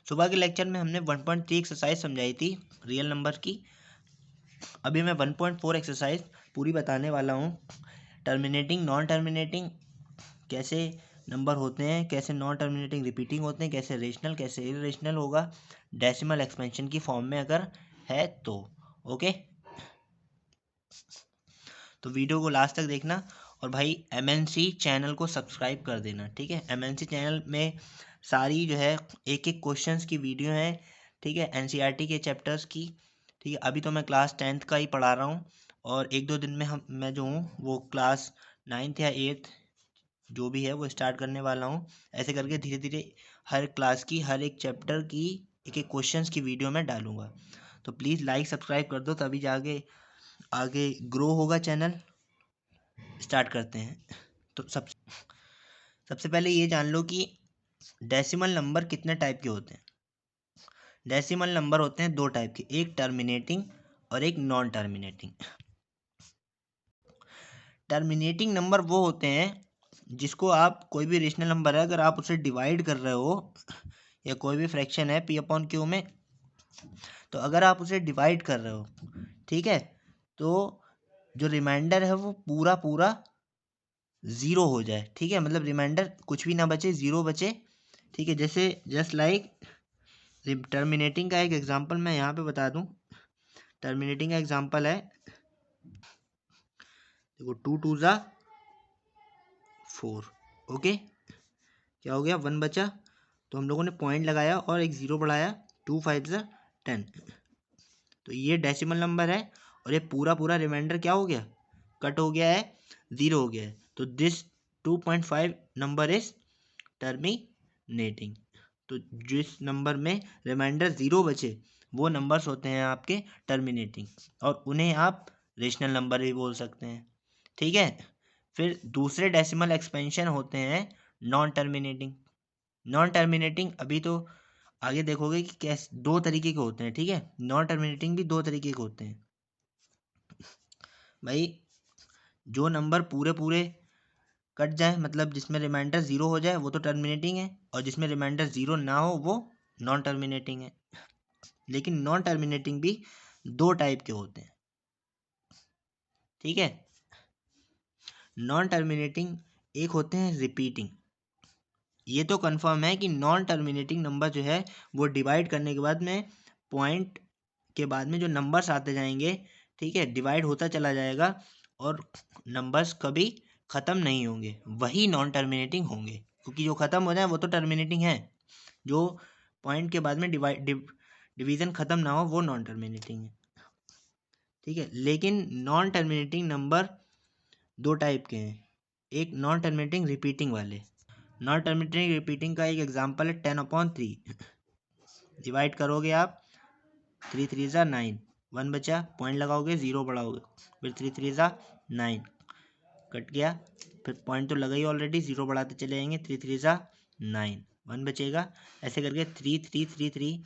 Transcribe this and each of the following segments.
सुबह के लेक्चर में हमने 1.3 एक्सरसाइज समझाई थी रियल नंबर की। अभी मैं 1.4 एक्सरसाइज पूरी बताने वाला हूँ। टर्मिनेटिंग, नॉन टर्मिनेटिंग कैसे नंबर होते हैं, कैसे नॉन टर्मिनेटिंग रिपीटिंग होते हैं, कैसे रेशनल कैसे इरेशनल होगा डेसिमल एक्सपेंशन की फॉर्म में अगर है तो। ओके, तो वीडियो को लास्ट तक देखना और भाई एमएनसी चैनल को सब्सक्राइब कर देना, ठीक है। एमएनसी चैनल में सारी जो है एक एक क्वेश्चंस की वीडियो है, ठीक है, एनसीईआरटी के चैप्टर्स की, ठीक है। अभी तो मैं क्लास 10th का ही पढ़ा रहा हूँ और एक दो दिन में मैं जो हूँ वो क्लास 9th या 8th जो भी है वो स्टार्ट करने वाला हूँ। ऐसे करके धीरे धीरे हर क्लास की हर एक चैप्टर की एक एक क्वेश्चंस की वीडियो मैं डालूंगा। तो प्लीज़ लाइक सब्सक्राइब कर दो, तभी जाके आगे ग्रो होगा चैनल। स्टार्ट करते हैं। तो सबसे पहले ये जान लो कि डेसिमल नंबर कितने टाइप के होते हैं। डेसिमल नंबर होते हैं दो टाइप के, एक टर्मिनेटिंग और एक नॉन टर्मिनेटिंग। टर्मिनेटिंग नंबर वो होते हैं जिसको आप, कोई भी रेशनल नंबर है अगर आप उसे डिवाइड कर रहे हो या कोई भी फ्रैक्शन है P/Q में, तो अगर आप उसे डिवाइड कर रहे हो, ठीक है, तो जो रिमाइंडर है वो पूरा पूरा ज़ीरो हो जाए, ठीक है, मतलब रिमाइंडर कुछ भी ना बचे, ज़ीरो बचे, ठीक है। जैसे जस्ट लाइक टर्मिनेटिंग का एक एग्जांपल मैं यहाँ पे बता दूँ। टर्मिनेटिंग का एग्जांपल है, देखो 2 2 ज़ा 4, ओके, क्या हो गया, 1 बचा, तो हम लोगों ने पॉइंट लगाया और एक ज़ीरो बढ़ाया, 2 5 ज़ा 10, तो ये डेसिमल नंबर है और ये पूरा पूरा रिमाइंडर क्या हो गया, कट हो गया है, ज़ीरो हो गया है। तो दिस 2.5 नंबर इज टर्मिनेटिंग। तो जिस नंबर में रिमाइंडर ज़ीरो बचे वो नंबर्स होते हैं आपके टर्मिनेटिंग, और उन्हें आप रेशनल नंबर भी बोल सकते हैं, ठीक है। फिर दूसरे डेसिमल एक्सपेंशन होते हैं नॉन टर्मिनेटिंग। नॉन टर्मिनेटिंग अभी तो आगे देखोगे कि कैसे दो तरीके के होते हैं, ठीक है। नॉन टर्मिनेटिंग भी दो तरीके के होते हैं भाई। जो नंबर पूरे पूरे कट जाए, मतलब जिसमें रिमाइंडर ज़ीरो हो जाए, वो तो टर्मिनेटिंग है, और जिसमें रिमाइंडर ज़ीरो ना हो वो नॉन टर्मिनेटिंग है। लेकिन नॉन टर्मिनेटिंग भी दो टाइप के होते हैं, ठीक है। नॉन टर्मिनेटिंग एक होते हैं रिपीटिंग। ये तो कंफर्म है कि नॉन टर्मिनेटिंग नंबर जो है वो डिवाइड करने के बाद में पॉइंट के बाद में जो नंबर्स आते जाएंगे, ठीक है, डिवाइड होता चला जाएगा और नंबर्स कभी ख़त्म नहीं होंगे, वही नॉन टर्मिनेटिंग होंगे। क्योंकि जो ख़त्म हो जाए वो तो टर्मिनेटिंग है, जो पॉइंट के बाद में डिवीज़न ख़त्म ना हो वो नॉन टर्मिनेटिंग है, ठीक है। लेकिन नॉन टर्मिनेटिंग नंबर दो टाइप के हैं, एक नॉन टर्मिनेटिंग रिपीटिंग वाले। नॉन टर्मिनेटिंग रिपीटिंग का एक एग्जांपल है 10/3। डिवाइड करोगे आप, 3 3 ज़ा 9, 1 बचा, पॉइंट लगाओगे, ज़ीरो बढ़ाओगे, फिर 3 3 ज़ा 9, कट गया, फिर पॉइंट तो लगा ही ऑलरेडी, ज़ीरो बढ़ाते चले जाएंगे, 3 3 ज़ा 9, 1 बचेगा, ऐसे करके 3 3 3 3।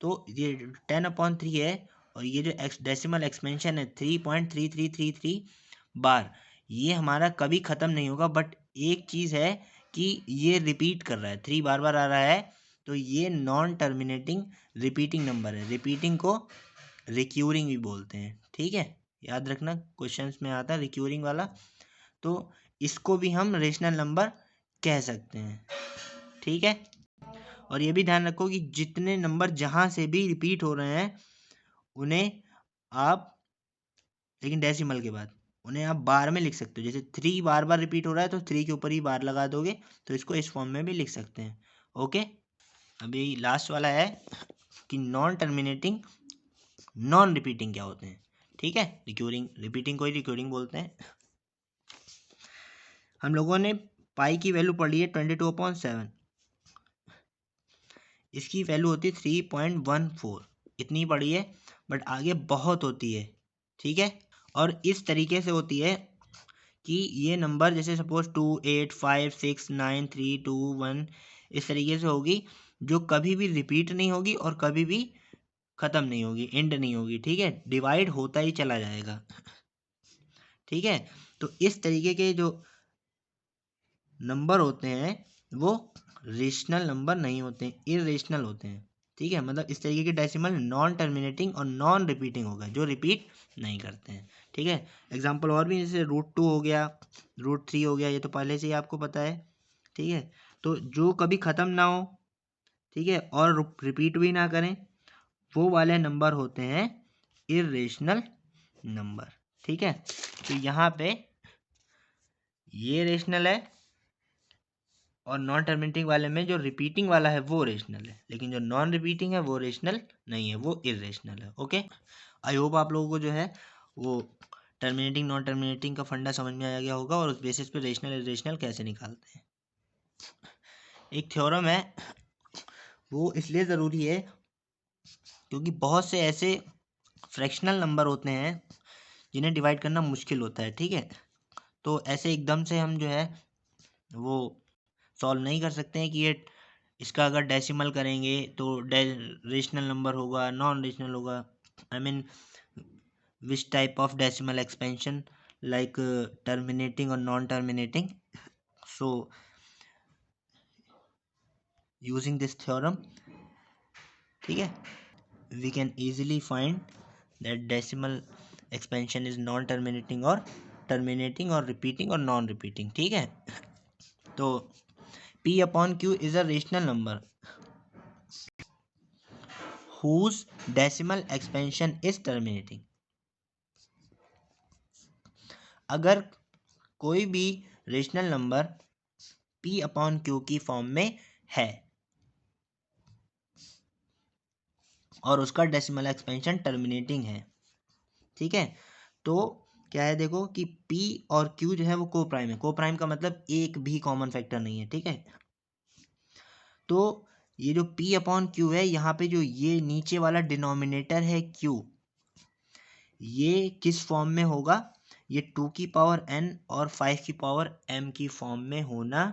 तो ये 10/3 है, और ये जो डेसिमल एक्सपेंशन है 3.3333 बार, ये हमारा कभी ख़त्म नहीं होगा। बट एक चीज़ है कि ये रिपीट कर रहा है, 3 बार बार आ रहा है, तो ये नॉन टर्मिनेटिंग रिपीटिंग नंबर है। रिपीटिंग को रिक्यूरिंग भी बोलते हैं, ठीक है, याद रखना, क्वेश्चंस में आता है रिक्यूरिंग वाला। तो इसको भी हम रेशनल नंबर कह सकते हैं, ठीक है। और ये भी ध्यान रखो कि जितने नंबर जहाँ से भी रिपीट हो रहे हैं उन्हें आप, लेकिन डेसिमल के बाद, उन्हें आप बार में लिख सकते हो। जैसे 3 बार बार रिपीट हो रहा है तो 3 के ऊपर ही बार लगा दोगे, तो इसको इस फॉर्म में भी लिख सकते हैं, ओके। अभी लास्ट वाला है कि नॉन टर्मिनेटिंग नॉन रिपीटिंग क्या होते हैं, ठीक है। रिक्यूरिंग, रिपीटिंग को ही रिक्यूरिंग बोलते हैं। हम लोगों ने पाई की वैल्यू पढ़ी है 22/7, इसकी वैल्यू होती है 3.14, इतनी पड़ी है, बट आगे बहुत होती है, ठीक है। और इस तरीके से होती है कि ये नंबर जैसे सपोज 2 8 5 6 9 3 2 1 इस तरीके से होगी, जो कभी भी रिपीट नहीं होगी और कभी भी ख़त्म नहीं होगी, एंड नहीं होगी, ठीक है, डिवाइड होता ही चला जाएगा, ठीक है। तो इस तरीके के जो नंबर होते हैं वो रेशनल नंबर नहीं होते हैं, इरेशनल होते हैं। ठीक है, मतलब इस तरीके के डेसिमल नॉन टर्मिनेटिंग और नॉन रिपीटिंग होगा, जो रिपीट नहीं करते हैं। ठीक है, एग्जांपल और भी, जैसे √2 हो गया, √3 हो गया, ये तो पहले से ही आपको पता है। ठीक है, तो जो कभी ख़त्म ना हो, ठीक है, और रिपीट भी ना करें, वो वाले नंबर होते हैं इरेशनल नंबर। ठीक है, तो यहाँ पे ये रेशनल है, और नॉन टर्मिनेटिंग वाले में जो रिपीटिंग वाला है वो रेशनल है, लेकिन जो नॉन रिपीटिंग है वो रेशनल नहीं है, वो इरेशनल है। ओके, आई होप आप लोगों को जो है वो टर्मिनेटिंग नॉन टर्मिनेटिंग का फंडा समझ में आ गया होगा, और उस बेसिस पे रेशनल इरेशनल कैसे निकालते हैं। एक थ्योरम है, वो इसलिए ज़रूरी है क्योंकि बहुत से ऐसे फ्रैक्शनल नंबर होते हैं जिन्हें डिवाइड करना मुश्किल होता है। ठीक है, तो ऐसे एकदम से हम जो है वो सॉल्व नहीं कर सकते हैं कि ये इसका अगर डेसिमल करेंगे तो रेशनल नंबर होगा, नॉन रेशनल होगा। I mean which type of decimal expansion, like terminating और non terminating. So using this theorem, ठीक है, we can easily find that decimal expansion is non terminating or terminating or repeating or non repeating। ठीक है, तो p upon q is a rational number whose decimal expansion is terminating। अगर कोई भी rational number p upon q की form में है और उसका डेसिमल एक्सपेंशन टर्मिनेटिंग है, ठीक है, तो क्या है, देखो कि p और q जो है वो को प्राइम है। को प्राइम का मतलब एक भी कॉमन फैक्टर नहीं है। ठीक है, तो ये जो p अपॉन क्यू है, यहाँ पे जो ये नीचे वाला डिनोमिनेटर है q, ये किस फॉर्म में होगा, ये 2 की पावर n और 5 की पावर m की फॉर्म में होना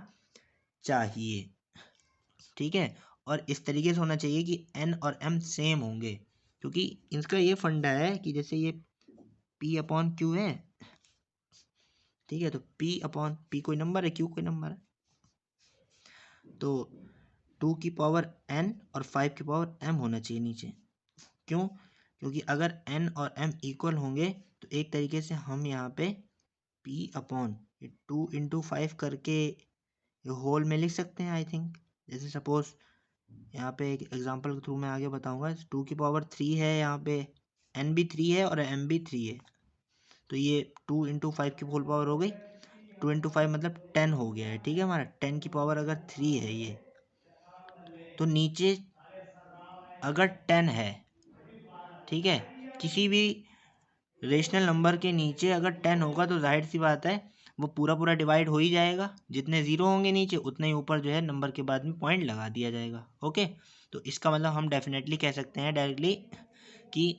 चाहिए। ठीक है, और इस तरीके से होना चाहिए कि n और m सेम होंगे, क्योंकि इसका ये फंडा है कि जैसे ये p अपॉन क्यू है, ठीक है, तो p अपॉन p कोई नंबर है, q कोई नंबर है, तो 2 की पावर n और 5 की पावर m होना चाहिए नीचे। क्यों? क्योंकि अगर n और m इक्वल होंगे तो एक तरीके से हम यहाँ पे p अपॉन 2 × 5 करके होल में लिख सकते हैं, आई थिंक। जैसे सपोज यहाँ पे एक एग्जांपल के थ्रू मैं आगे बताऊंगा, 2 की पावर 3 है, यहाँ पे n भी 3 है और m भी 3 है, तो ये 2 × 5 की होल पावर हो गई। 2 × 5 मतलब 10 हो गया है। ठीक है, हमारा 10 की पावर अगर 3 है ये, तो नीचे अगर 10 है, ठीक है, किसी भी रेशनल नंबर के नीचे अगर 10 होगा तो जाहिर सी बात है वो पूरा पूरा डिवाइड हो ही जाएगा। जितने ज़ीरो होंगे नीचे उतने ही ऊपर जो है नंबर के बाद में पॉइंट लगा दिया जाएगा। ओके, तो इसका मतलब हम डेफिनेटली कह सकते हैं डायरेक्टली कि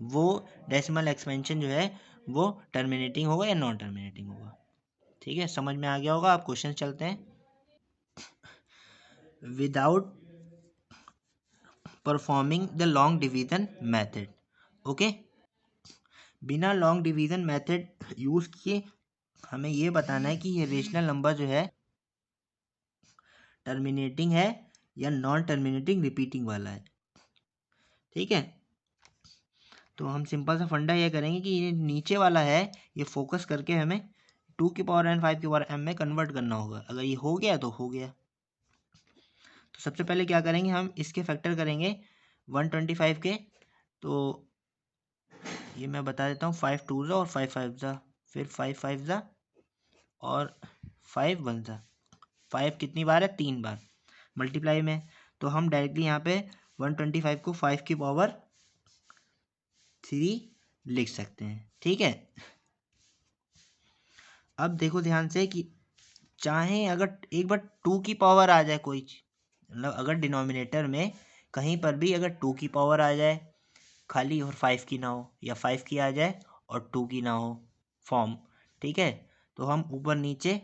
वो डेसिमल एक्सपेंशन जो है वो टर्मिनेटिंग होगा या नॉन टर्मिनेटिंग होगा। ठीक है, समझ में आ गया होगा। आप क्वेश्चन चलते हैं। Without performing the long division method. Okay, बिना लॉन्ग डिवीजन मेथड यूज़ किए हमें ये बताना है कि ये रेशनल नंबर जो है टर्मिनेटिंग है या नॉन टर्मिनेटिंग रिपीटिंग वाला है। ठीक है, तो हम सिंपल सा फंडा ये करेंगे कि ये नीचे वाला है, ये फोकस करके हमें 2 की पावर n 5 की पावर m में कन्वर्ट करना होगा। अगर ये हो गया तो हो गया। तो सबसे पहले क्या करेंगे, हम इसके फैक्टर करेंगे 125 के। तो ये मैं बता देता हूँ, 5 2 ज़ा और 5 5 ज़ा, फिर 5 5 ज़ा और 5 1 ज़ा। 5 कितनी बार है, 3 बार मल्टीप्लाई में। तो हम डायरेक्टली यहाँ पे 125 को 5 की पावर 3 लिख सकते हैं। ठीक है, अब देखो ध्यान से कि चाहे अगर एक बार 2 की पावर आ जाए कोई चीज, मतलब अगर डिनोमिनेटर में कहीं पर भी अगर 2 की पावर आ जाए खाली और 5 की ना हो, या 5 की आ जाए और 2 की ना हो फॉर्म, ठीक है, तो हम ऊपर नीचे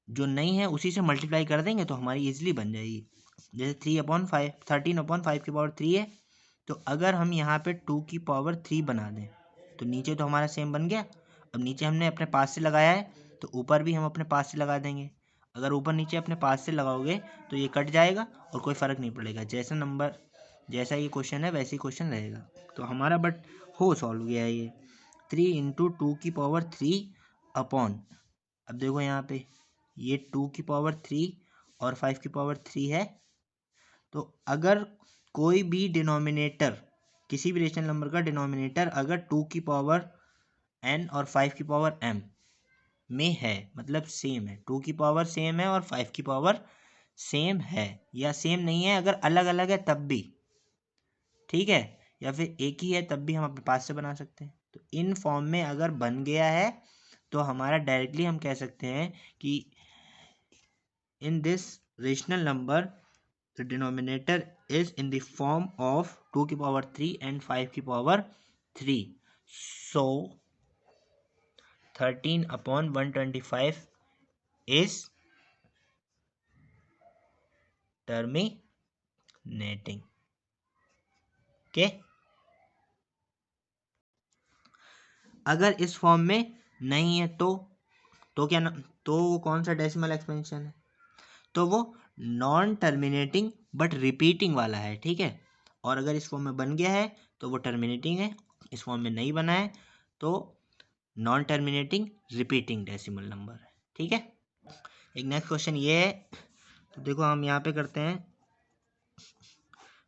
जो नहीं है उसी से मल्टीप्लाई कर देंगे तो हमारी इजीली बन जाएगी। जैसे 3/5 13/5 की पावर 3 है, तो अगर हम यहाँ पे 2 की पावर 3 बना दें तो नीचे तो हमारा सेम बन गया। अब नीचे हमने अपने पास से लगाया है तो ऊपर भी हम अपने पास से लगा देंगे। अगर ऊपर नीचे अपने पास से लगाओगे तो ये कट जाएगा और कोई फ़र्क नहीं पड़ेगा, जैसा ये क्वेश्चन है वैसे ही क्वेश्चन रहेगा। तो हमारा बट हो सॉल्व गया है ये। 3 × 2⁻³ अपॉन, अब देखो यहाँ पे ये 2⁻³ और 5⁻³ है। तो अगर कोई भी डिनोमिनेटर, किसी भी रेशनल नंबर का डिनोमिनेटर अगर 2⁻n और 5⁻m में है, मतलब सेम है, 2 की पावर सेम है और 5 की पावर सेम है, या सेम नहीं है अगर अलग अलग है तब भी, ठीक है, या फिर एक ही है तब भी हम अपने पास से बना सकते हैं। तो इन फॉर्म में अगर बन गया है तो हमारा डायरेक्टली हम कह सकते हैं कि in this rational number the denominator is in the form of 2⁻³ and 5⁻³ so 13/125 is terminating. Okay, अगर इस फॉर्म में नहीं है तो क्या तो वो कौन सा डेसिमल एक्सपेंशन है? तो वो नॉन टर्मिनेटिंग बट रिपीटिंग वाला है, ठीक है। और अगर इस फॉर्म में बन गया है तो वो टर्मिनेटिंग है, इस फॉर्म में नहीं बना है तो non terminating repeating decimal number है, ठीक है। एक नेक्स्ट क्वेश्चन ये है, तो देखो हम यहाँ पे करते हैं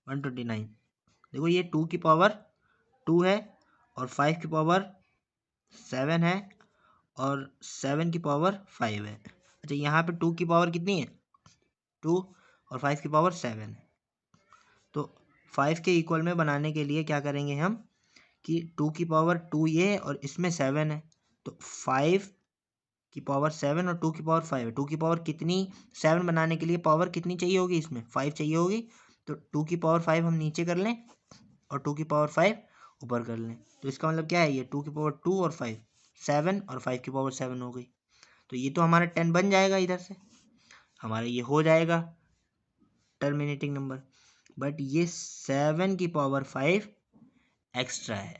129। देखो ये 2 की पावर 2 है और 5 की पावर 7 है और 7 की पावर 5 है। अच्छा, यहाँ पे 2 की पावर कितनी है? 2 और 5 की पावर 7 है। तो 5 के इक्वल में बनाने के लिए क्या करेंगे हम कि 2 की पावर 2 ये है और इसमें 7 है, तो 5 की पावर 7 और 2 की पावर 5 है। 2 की पावर कितनी, 7 बनाने के लिए पावर कितनी चाहिए होगी? इसमें 5 चाहिए होगी। तो 2 की पावर 5 हम नीचे कर लें और 2 की पावर 5 ऊपर कर लें। तो इसका मतलब क्या है, ये 2 की पावर 2 और 5 7 और 5 की पावर 7 हो गई। तो ये तो हमारा 10 बन जाएगा, इधर से हमारा ये हो जाएगा टर्मिनेटिंग नंबर। बट ये 7 की पावर 5 एक्स्ट्रा है,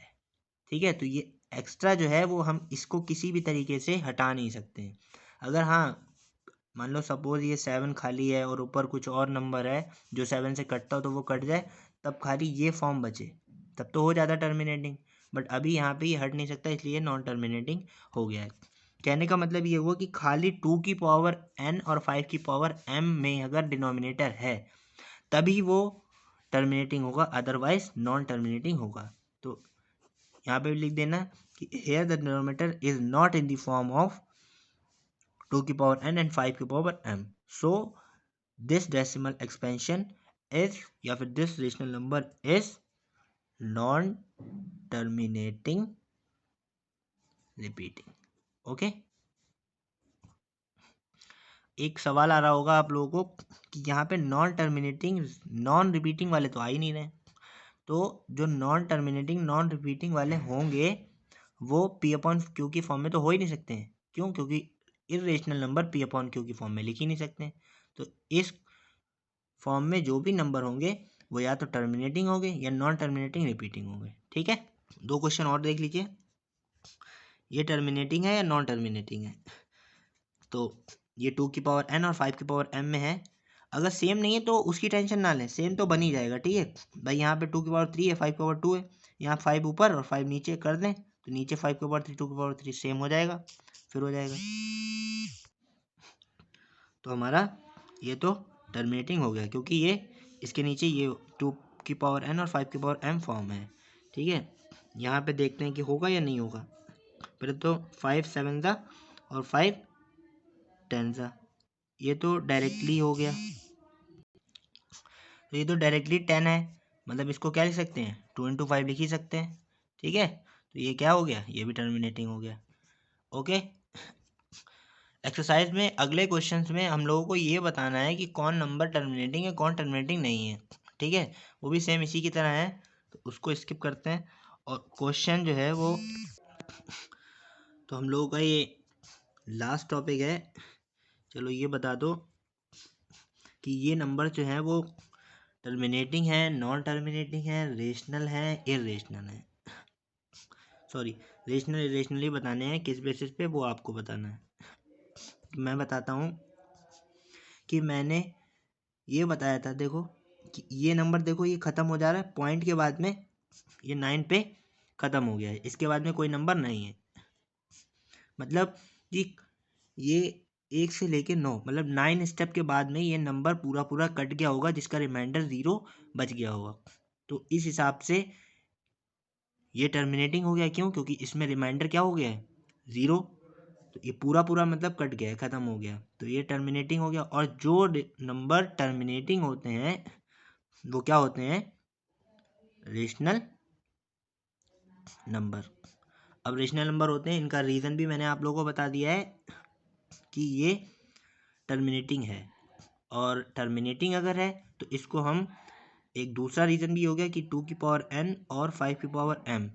ठीक है। तो ये एक्स्ट्रा जो है वो हम इसको किसी भी तरीके से हटा नहीं सकते हैं। अगर हाँ मान लो सपोज ये 7 खाली है और ऊपर कुछ और नंबर है जो 7 से कटता हो तो वो कट जाए, तब खाली ये फॉर्म बचे, तब तो हो जाता टर्मिनेटिंग। बट अभी यहाँ पे ये हट नहीं सकता, इसलिए नॉन टर्मिनेटिंग हो गया है। कहने का मतलब ये हुआ कि खाली 2 की पावर n और 5 की पावर m में अगर डिनोमिनेटर है तभी वो टर्मिनेटिंग होगा, अदरवाइज नॉन टर्मिनेटिंग होगा। तो यहाँ पे लिख देना कि here the denominator is not in the form of 2 की पावर n एंड 5 की power m, so this decimal expansion is, या फिर this rational number is non terminating repeating. Okay, एक सवाल आ रहा होगा आप लोगों को कि यहाँ पे नॉन टर्मिनेटिंग नॉन रिपीटिंग वाले तो आ ही नहीं रहे। तो जो नॉन टर्मिनेटिंग नॉन रिपीटिंग वाले होंगे वो P/Q की फॉर्म में तो हो ही नहीं सकते हैं। क्यों? क्योंकि इर्रेशनल नंबर P/Q की फॉर्म में लिख ही नहीं सकते हैं। तो इस फॉर्म में जो भी नंबर होंगे वो या तो टर्मिनेटिंग होंगे या नॉन टर्मिनेटिंग रिपीटिंग होंगे, ठीक है। दो क्वेश्चन और देख लीजिए, ये टर्मिनेटिंग है या नॉन टर्मिनेटिंग है। तो ये 2 की पावर n और 5 की पावर m में है। अगर सेम नहीं है तो उसकी टेंशन ना लें, सेम तो बन ही जाएगा, ठीक है भाई। यहाँ पे 2 की पावर 3 है, 5 की पावर 2 है, यहाँ 5 ऊपर और 5 नीचे कर दें तो नीचे 5 की पावर 3 2 की पावर 3 सेम हो जाएगा, फिर हो जाएगा। तो हमारा ये तो टर्मिनेटिंग हो गया क्योंकि ये इसके नीचे ये 2 की पावर n और 5 की पावर m फॉर्म है, ठीक है। यहाँ पे देखते हैं कि होगा या नहीं होगा। पहले तो 5 7 ज़ा और 5 10 ज़ा, ये तो डायरेक्टली हो गया। तो ये तो डायरेक्टली 10 है, मतलब इसको क्या लिख सकते हैं, 2 × 5 लिख ही सकते हैं, ठीक है। तो ये क्या हो गया, ये भी टर्मिनेटिंग हो गया। ओके, एक्सरसाइज में अगले क्वेश्चंस में हम लोगों को ये बताना है कि कौन नंबर टर्मिनेटिंग है कौन टर्मिनेटिंग नहीं है, ठीक है। वो भी सेम इसी की तरह है, तो उसको स्किप करते हैं। और क्वेश्चन जो है वो, तो हम लोगों का ये लास्ट टॉपिक है। चलो ये बता दो कि ये नंबर जो है वो टर्मिनेटिंग है, नॉन टर्मिनेटिंग है, रेशनल है, इरेशनल है। सॉरी, रेशनल इरेशनल ही बताने हैं, किस बेसिस पे वो आपको बताना है। मैं बताता हूँ कि मैंने ये बताया था, देखो कि ये नंबर देखो ये ख़त्म हो जा रहा है पॉइंट के बाद में, ये 9 पे ख़त्म हो गया है, इसके बाद में कोई नंबर नहीं है। मतलब कि ये 1 से लेके 9 मतलब 9 स्टेप के बाद में ये नंबर पूरा पूरा कट गया होगा, जिसका रिमाइंडर 0 बच गया होगा। तो इस हिसाब से ये टर्मिनेटिंग हो गया। क्यों? क्योंकि इसमें रिमाइंडर क्या हो गया है 0, तो ये पूरा पूरा मतलब कट गया है, ख़त्म हो गया, तो ये टर्मिनेटिंग हो गया। और जो नंबर टर्मिनेटिंग होते हैं वो क्या होते हैं? Rational number. अब रेशनल नंबर होते हैं, इनका रीज़न भी मैंने आप लोगों को बता दिया है कि ये टर्मिनेटिंग है। और टर्मिनेटिंग अगर है तो इसको हम एक दूसरा रीज़न भी हो गया कि 2 की पावर n और 5 की पावर m,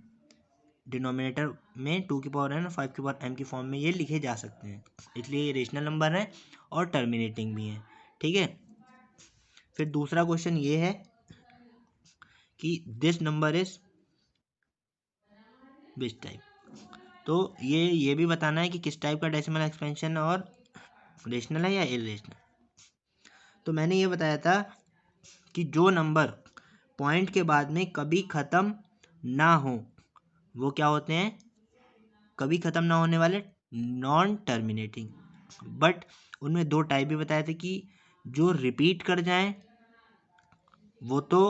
डिनोमिनेटर में 2 की पावर n और 5 की पावर m की फॉर्म में ये लिखे जा सकते हैं, इसलिए ये रेशनल नंबर है और टर्मिनेटिंग भी है। ठीक है, फिर दूसरा क्वेश्चन ये है कि this number is which type. तो ये भी बताना है कि किस टाइप का डेसिमल एक्सपेंशन और रेशनल है या इरेशनल। तो मैंने ये बताया था कि जो नंबर पॉइंट के बाद में कभी ख़त्म ना हो वो क्या होते हैं? कभी ख़त्म ना होने वाले नॉन टर्मिनेटिंग। बट उनमें 2 टाइप भी बताए थे कि जो रिपीट कर जाएं वो तो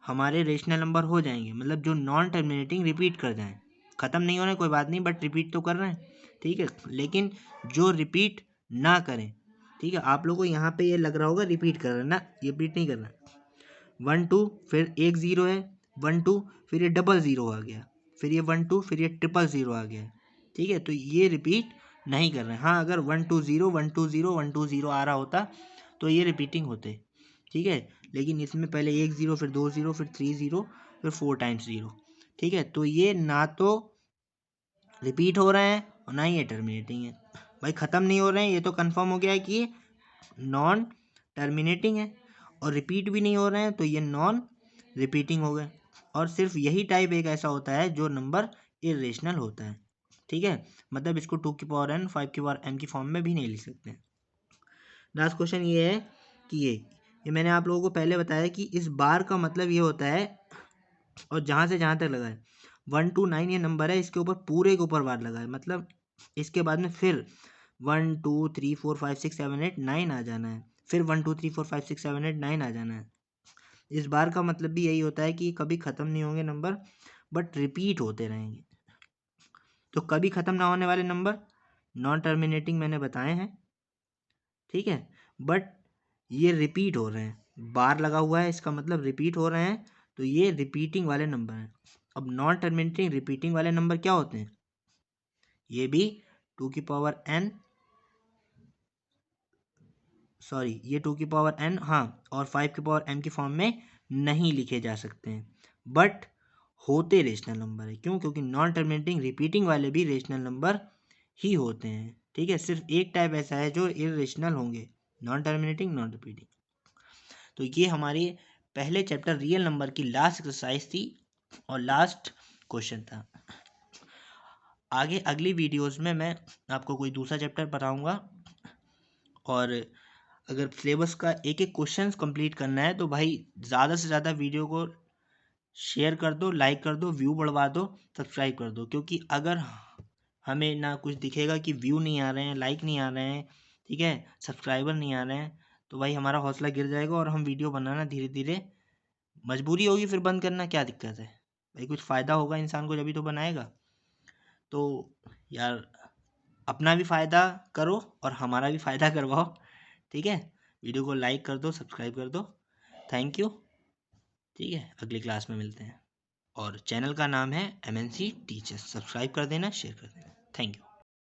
हमारे रेशनल नंबर हो जाएंगे, मतलब जो नॉन टर्मिनेटिंग रिपीट कर जाएं, ख़त्म नहीं हो रहे कोई बात नहीं बट रिपीट तो कर रहे हैं, ठीक है। लेकिन जो रिपीट ना करें, ठीक है, आप लोगों को यहाँ पे ये लग रहा होगा रिपीट कर रहे हैं ना, ये रिपीट नहीं कर रहा। 1 2 फिर 1 0 है, 1 2 फिर ये डबल 0 आ गया, फिर ये 1 2 फिर ये ट्रिपल 0 आ गया, ठीक है। तो ये रिपीट नहीं कर रहे हैं। हाँ, अगर 1 2 0 1 2 0 1 2 0 आ रहा होता तो ये रिपीटिंग होते, ठीक है। लेकिन इसमें पहले 1 0 फिर 2 0 फिर 3 0 फिर 4 टाइम्स 0, ठीक है। तो ये ना तो रिपीट हो रहे हैं और ना ही ये टर्मिनेटिंग है। भाई ख़त्म नहीं हो रहे हैं, ये तो कंफर्म हो गया है कि नॉन टर्मिनेटिंग है, और रिपीट भी नहीं हो रहे हैं तो ये नॉन रिपीटिंग हो गए। और सिर्फ यही टाइप एक ऐसा होता है जो नंबर इरेशनल होता है, ठीक है। मतलब इसको 2 की पावर n 5 की पावर m की फॉर्म में भी नहीं लिख सकते। लास्ट क्वेश्चन ये है कि ये मैंने आप लोगों को पहले बताया कि इस बार का मतलब ये होता है, और जहाँ से जहाँ तक लगा है 1 2 9 ये नंबर है, इसके ऊपर पूरे के ऊपर बार लगा है, मतलब इसके बाद में फिर 1 2 3 4 5 6 7 8 9 आ जाना है, फिर 1 2 3 4 5 6 7 8 9 आ जाना है। इस बार का मतलब भी यही होता है कि कभी ख़त्म नहीं होंगे नंबर बट रिपीट होते रहेंगे। तो कभी ख़त्म ना होने वाले नंबर नॉन टर्मिनेटिंग मैंने बताए हैं, ठीक है। बट ये रिपीट हो रहे हैं, बार लगा हुआ है इसका मतलब रिपीट हो रहे हैं, तो ये रिपीटिंग वाले नंबर हैं। अब नॉन टर्मिनेटिंग रिपीटिंग वाले नंबर क्या होते हैं? ये भी 2 की पावर n, सॉरी ये 2 की पावर n, हाँ, और 5 की पावर m की फॉर्म में नहीं लिखे जा सकते हैं, बट होते रेशनल नंबर है। क्यों? क्योंकि नॉन टर्मिनेटिंग रिपीटिंग वाले भी रेशनल नंबर ही होते हैं, ठीक है। सिर्फ एक टाइप ऐसा है जो इरेशनल होंगे, नॉन टर्मिनेटिंग नॉन रिपीटिंग। तो ये हमारी पहले चैप्टर रियल नंबर की लास्ट एक्सरसाइज थी और लास्ट क्वेश्चन था। आगे अगली वीडियोस में मैं आपको कोई दूसरा चैप्टर बताऊंगा, और अगर सिलेबस का एक एक क्वेश्चंस कंप्लीट करना है तो भाई ज़्यादा से ज़्यादा वीडियो को शेयर कर दो, लाइक कर दो, व्यू बढ़वा दो, सब्सक्राइब कर दो। क्योंकि अगर हमें ना कुछ दिखेगा कि व्यू नहीं आ रहे हैं, लाइक नहीं आ रहे हैं, ठीक है, सब्सक्राइबर नहीं आ रहे हैं, तो भाई हमारा हौसला गिर जाएगा और हम वीडियो बनाना धीरे धीरे मजबूरी होगी फिर बंद करना, क्या दिक्कत है भाई, कुछ फ़ायदा होगा इंसान को जब भी तो बनाएगा। तो यार अपना भी फ़ायदा करो और हमारा भी फ़ायदा करवाओ, ठीक है। वीडियो को लाइक कर दो, सब्सक्राइब कर दो, थैंक यू, ठीक है। अगली क्लास में मिलते हैं, और चैनल का नाम है MNC टीचर्स, सब्सक्राइब कर देना, शेयर कर देना, थैंक यू।